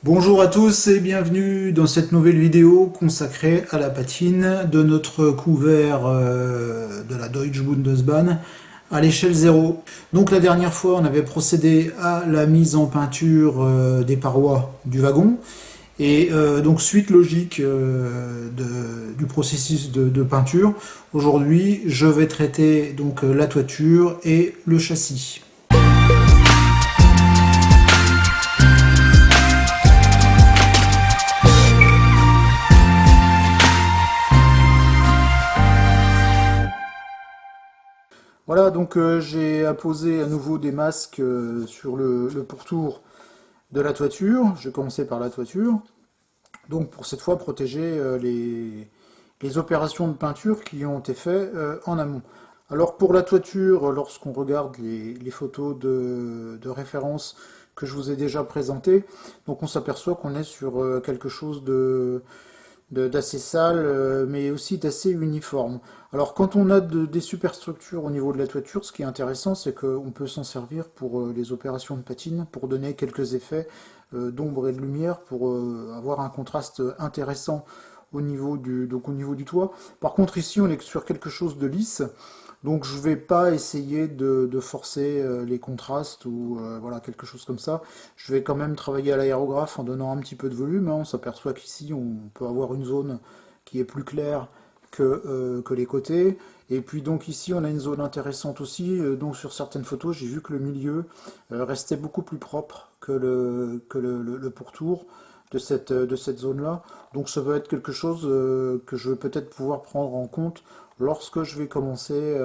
Bonjour à tous et bienvenue dans cette nouvelle vidéo consacrée à la patine de notre couvert de la Deutsche Bundesbahn à l'échelle 0. Donc la dernière fois on avait procédé à la mise en peinture des parois du wagon et donc suite logique du processus de peinture. Aujourd'hui je vais traiter donc la toiture et le châssis. Voilà, donc j'ai apposé à nouveau des masques sur le pourtour de la toiture. Je vais commencer par la toiture. Donc pour cette fois protéger les opérations de peinture qui ont été faites en amont. Alors pour la toiture, lorsqu'on regarde les photos de référence que je vous ai déjà présentées, donc on s'aperçoit qu'on est sur quelque chose d'assez sale, mais aussi d'assez uniforme. Alors quand on a des superstructures au niveau de la toiture, ce qui est intéressant, c'est qu'on peut s'en servir pour les opérations de patine, pour donner quelques effets d'ombre et de lumière, pour avoir un contraste intéressant au niveau du toit. Par contre ici on est sur quelque chose de lisse, donc je ne vais pas essayer de forcer les contrastes ou voilà, quelque chose comme ça. Je vais quand même travailler à l'aérographe en donnant un petit peu de volume, hein. On s'aperçoit qu'ici on peut avoir une zone qui est plus claire que les côtés. Et puis donc ici on a une zone intéressante aussi. Donc sur certaines photos j'ai vu que le milieu restait beaucoup plus propre que le pourtour de cette zone-là. Donc ça va être quelque chose que je vais peut-être pouvoir prendre en compte lorsque je vais commencer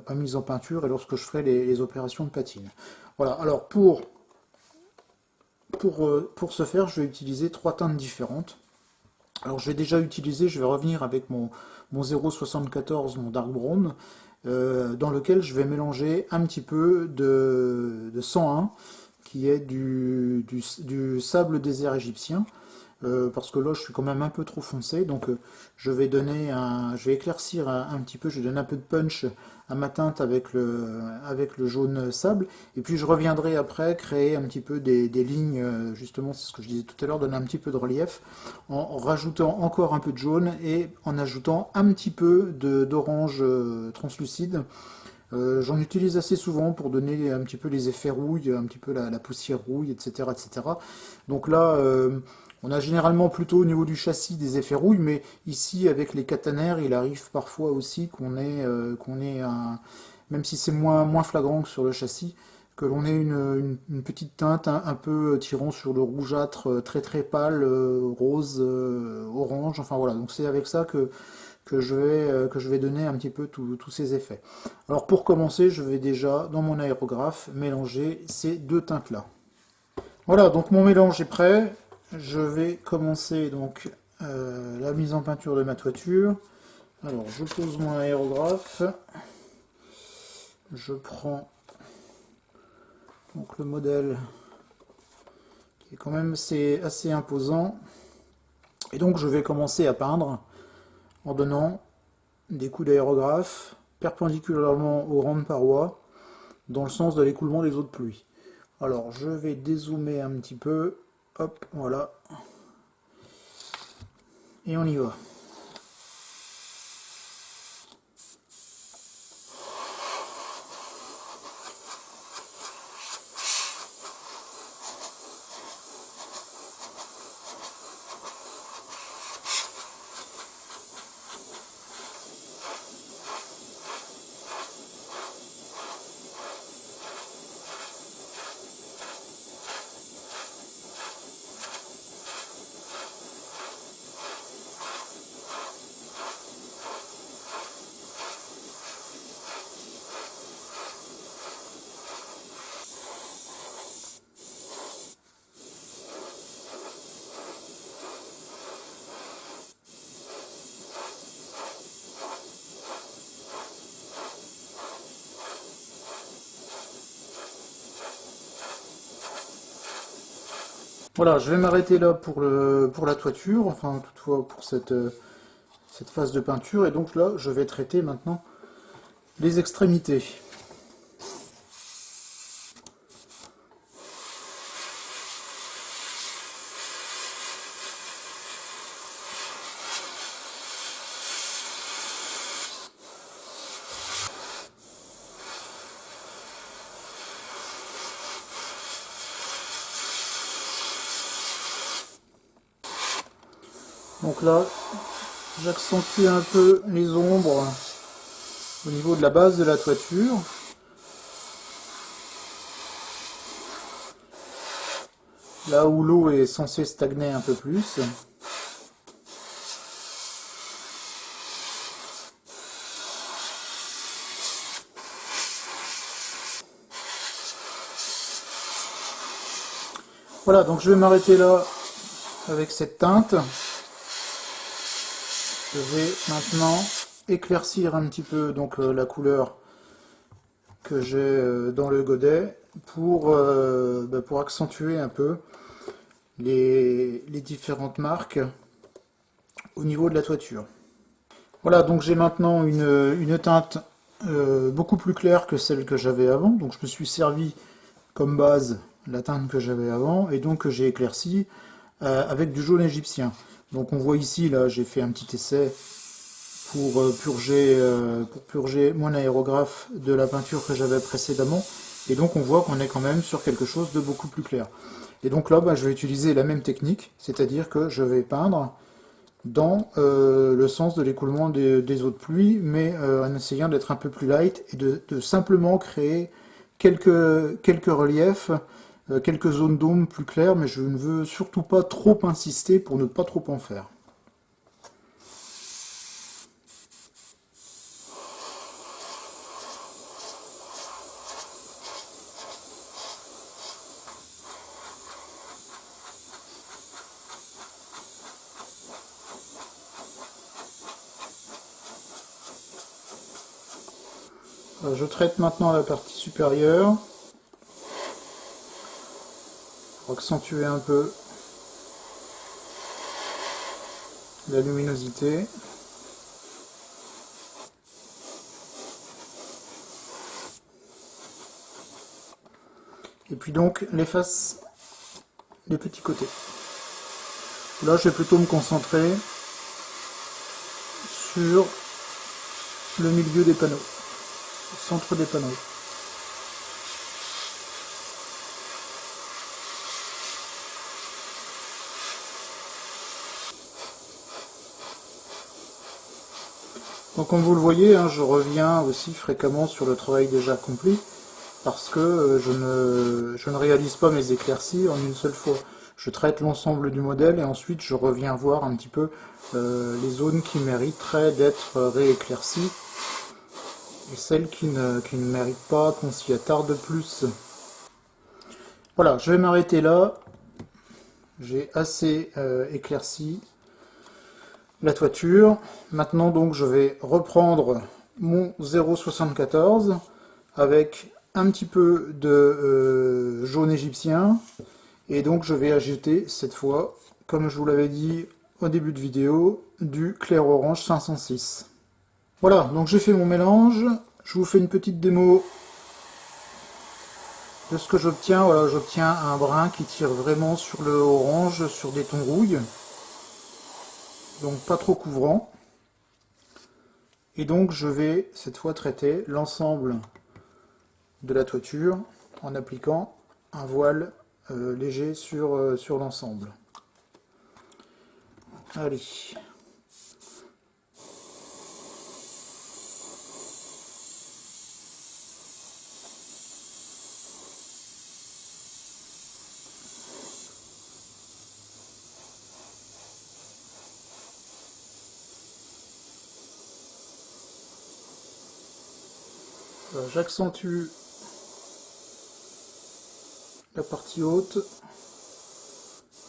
ma mise en peinture et lorsque je ferai les opérations de patine. Voilà, alors pour ce faire, je vais utiliser trois teintes différentes. Alors je vais déjà utiliser, je vais revenir avec mon 0,74, mon Dark Brown, dans lequel je vais mélanger un petit peu de 101, qui est du sable désert égyptien, parce que là je suis quand même un peu trop foncé, donc je vais éclaircir un petit peu, je vais donner un peu de punch à ma teinte avec le jaune sable, et puis je reviendrai après créer un petit peu des lignes, justement c'est ce que je disais tout à l'heure, donner un petit peu de relief, en rajoutant encore un peu de jaune et en ajoutant un petit peu d'orange translucide. J'en utilise assez souvent pour donner un petit peu les effets rouille, un petit peu la poussière rouille, etc., etc. Donc là, on a généralement plutôt au niveau du châssis des effets rouille, mais ici avec les caténaires, il arrive parfois aussi qu'on ait même si c'est moins flagrant que sur le châssis, que l'on ait une petite teinte un peu tirant sur le rougeâtre très très pâle, rose, orange, enfin voilà. Donc c'est avec ça que je vais donner un petit peu tous ces effets. Alors pour commencer, je vais déjà, dans mon aérographe, mélanger ces deux teintes-là. Voilà, donc mon mélange est prêt. Je vais commencer donc la mise en peinture de ma toiture. Alors je pose mon aérographe. Je prends donc le modèle qui est quand même assez imposant. Et donc je vais commencer à peindre en donnant des coups d'aérographe perpendiculairement aux grandes parois dans le sens de l'écoulement des eaux de pluie. Alors je vais dézoomer un petit peu, hop, voilà, et on y va. Voilà, je vais m'arrêter là pour la toiture, enfin toutefois pour cette phase de peinture, et donc là je vais traiter maintenant les extrémités. Donc là, j'accentue un peu les ombres au niveau de la base de la toiture. Là où l'eau est censée stagner un peu plus. Voilà, donc je vais m'arrêter là avec cette teinte. Je vais maintenant éclaircir un petit peu donc la couleur que j'ai dans le godet pour accentuer un peu les différentes marques au niveau de la toiture. Voilà, donc j'ai maintenant une teinte beaucoup plus claire que celle que j'avais avant. Donc je me suis servi comme base la teinte que j'avais avant et donc que j'ai éclairci avec du jaune égyptien. Donc on voit ici, là j'ai fait un petit essai pour purger mon aérographe de la peinture que j'avais précédemment. Et donc on voit qu'on est quand même sur quelque chose de beaucoup plus clair. Et donc là, je vais utiliser la même technique, c'est-à-dire que je vais peindre dans le sens de l'écoulement des eaux de pluie, mais en essayant d'être un peu plus light et de simplement créer quelques reliefs, quelques zones d'ombre plus claires, mais je ne veux surtout pas trop insister pour ne pas trop en faire. Je traite maintenant la partie supérieure pour accentuer un peu la luminosité. Et puis donc les faces, les petits côtés. Là, je vais plutôt me concentrer sur le milieu des panneaux, le centre des panneaux. Donc comme vous le voyez, hein, je reviens aussi fréquemment sur le travail déjà accompli, parce que je ne réalise pas mes éclaircies en une seule fois. Je traite l'ensemble du modèle et ensuite je reviens voir un petit peu les zones qui mériteraient d'être rééclaircies et celles qui ne méritent pas qu'on s'y attarde plus. Voilà, je vais m'arrêter là. J'ai assez éclairci la toiture. Maintenant donc je vais reprendre mon 0,74 avec un petit peu de jaune égyptien et donc je vais ajouter cette fois, comme je vous l'avais dit au début de vidéo, du clair orange 506. Voilà, donc j'ai fait mon mélange, je vous fais une petite démo de ce que j'obtiens. Voilà, j'obtiens un brun qui tire vraiment sur le orange, sur des tons rouilles, donc pas trop couvrant. Et donc je vais cette fois traiter l'ensemble de la toiture en appliquant un voile léger sur l'ensemble. Allez. J'accentue la partie haute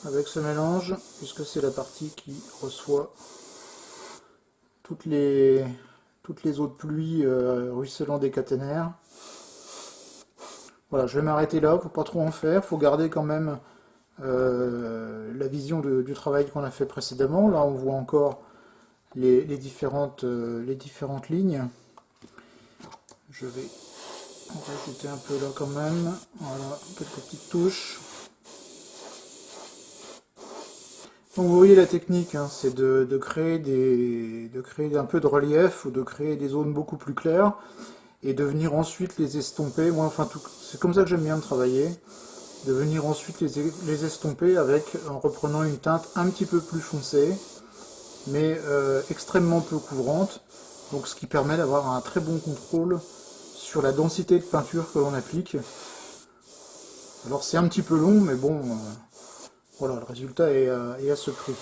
avec ce mélange, puisque c'est la partie qui reçoit toutes les eaux de pluie ruisselant des caténaires. Voilà, je vais m'arrêter là, faut pas trop en faire, faut garder quand même la vision du travail qu'on a fait précédemment. Là on voit encore les différentes lignes. Je vais en rajouter un peu là quand même. Voilà, quelques petites touches. Donc vous voyez la technique, hein, c'est de créer un peu de relief ou de créer des zones beaucoup plus claires et de venir ensuite les estomper. Moi, enfin, c'est comme ça que j'aime bien travailler, de venir ensuite les estomper en reprenant une teinte un petit peu plus foncée mais extrêmement peu couvrantes, donc ce qui permet d'avoir un très bon contrôle sur la densité de peinture que l'on applique. Alors c'est un petit peu long, mais bon, voilà, le résultat est à ce prix.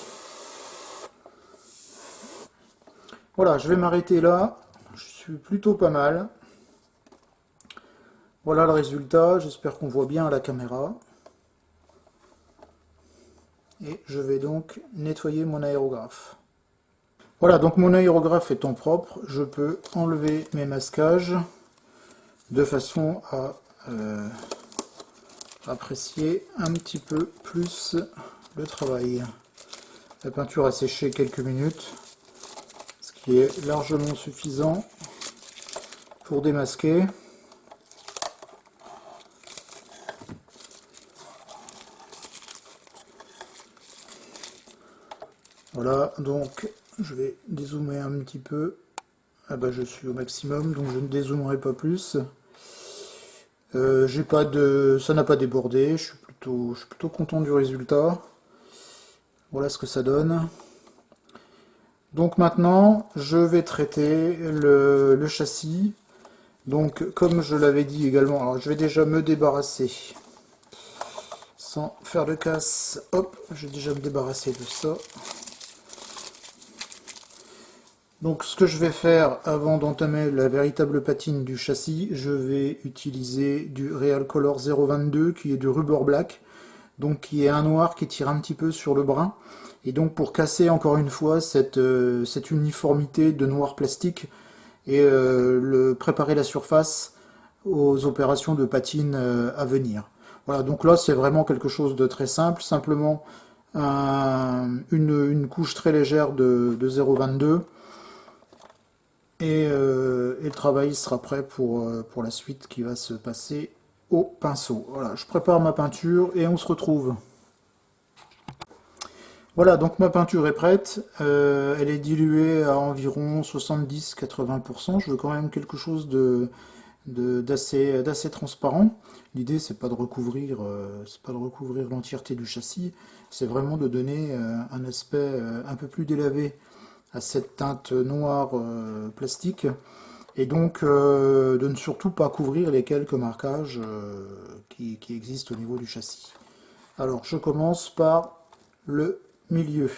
Voilà, je vais m'arrêter là, je suis plutôt pas mal. Voilà le résultat, j'espère qu'on voit bien à la caméra. Et je vais donc nettoyer mon aérographe. Voilà, donc mon aérographe étant propre, je peux enlever mes masquages de façon à apprécier un petit peu plus le travail. La peinture a séché quelques minutes, ce qui est largement suffisant pour démasquer. Voilà, donc je vais dézoomer un petit peu. Ah bah je suis au maximum, donc je ne dézoomerai pas plus. Ça n'a pas débordé, je suis plutôt content du résultat. Voilà ce que ça donne. Donc maintenant, je vais traiter le châssis. Donc comme je l'avais dit également, alors je vais déjà me débarrasser sans faire de casse. Hop, je vais déjà me débarrasser de ça. Donc ce que je vais faire avant d'entamer la véritable patine du châssis, je vais utiliser du Real Color 022 qui est du Rubber Black, donc qui est un noir qui tire un petit peu sur le brun. Et donc pour casser encore une fois cette uniformité de noir plastique et préparer la surface aux opérations de patine à venir. Voilà, donc là c'est vraiment quelque chose de très simple, simplement une couche très légère de 0,22 et le travail sera prêt pour la suite qui va se passer au pinceau. Voilà, je prépare ma peinture et on se retrouve. Voilà, donc ma peinture est prête. Elle est diluée à environ 70-80%. Je veux quand même quelque chose d'assez transparent. L'idée, c'est pas de recouvrir l'entièreté du châssis, c'est vraiment de donner un aspect un peu plus délavé à cette teinte noire plastique, et donc de ne surtout pas couvrir les quelques marquages qui existent au niveau du châssis. Alors je commence par le milieu.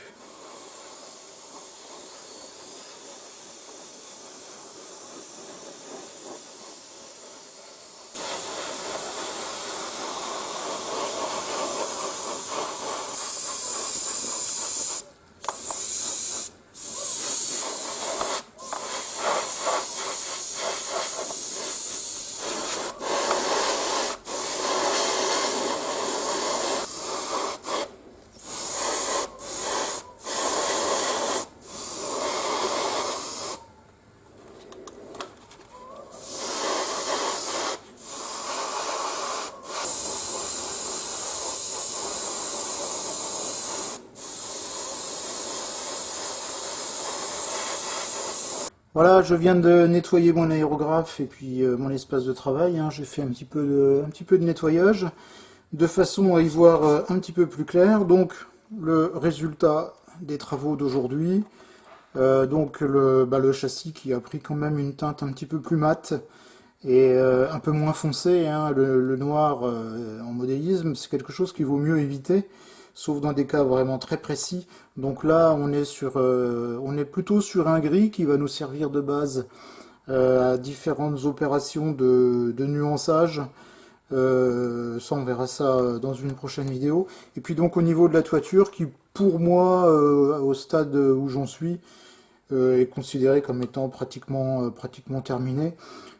Voilà, je viens de nettoyer mon aérographe et puis mon espace de travail, hein. J'ai fait un petit peu de nettoyage de façon à y voir un petit peu plus clair. Donc le résultat des travaux d'aujourd'hui, donc le châssis qui a pris quand même une teinte un petit peu plus mate et un peu moins foncé, hein. Le noir en modélisme, c'est quelque chose qu'il vaut mieux éviter, sauf dans des cas vraiment très précis. Donc là, on est plutôt sur un gris qui va nous servir de base à différentes opérations de nuançage. Ça, on verra ça dans une prochaine vidéo. Et puis donc au niveau de la toiture, qui pour moi, au stade où j'en suis, est considérée comme étant pratiquement terminée.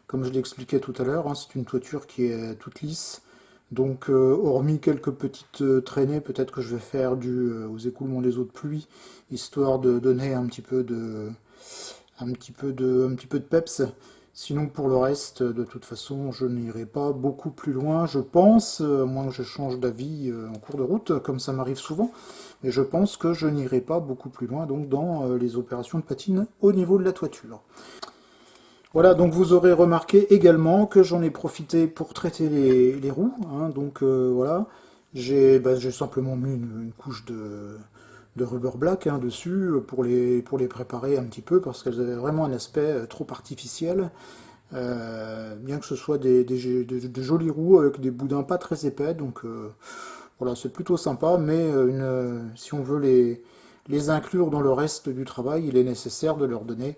Comme je l'expliquais tout à l'heure, hein, c'est une toiture qui est toute lisse. Donc, hormis quelques petites traînées, peut-être que je vais faire aux écoulements des eaux de pluie, histoire de donner un petit peu de peps. Sinon, pour le reste, de toute façon, je n'irai pas beaucoup plus loin, je pense, à moins que je change d'avis en cours de route, comme ça m'arrive souvent. Mais je pense que je n'irai pas beaucoup plus loin donc dans les opérations de patine au niveau de la toiture. Voilà, donc vous aurez remarqué également que j'en ai profité pour traiter les roues, hein. Donc voilà, j'ai simplement mis une couche de rubber black hein, dessus pour les préparer un petit peu parce qu'elles avaient vraiment un aspect trop artificiel. Bien que ce soit de jolies roues avec des boudins pas très épais, donc voilà, c'est plutôt sympa, mais si on veut les inclure dans le reste du travail, il est nécessaire de leur donner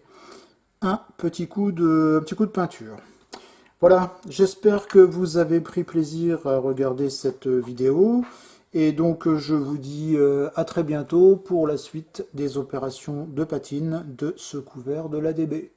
un petit coup de peinture. Voilà, j'espère que vous avez pris plaisir à regarder cette vidéo. Et donc je vous dis à très bientôt pour la suite des opérations de patine de ce couvert de l'ADB.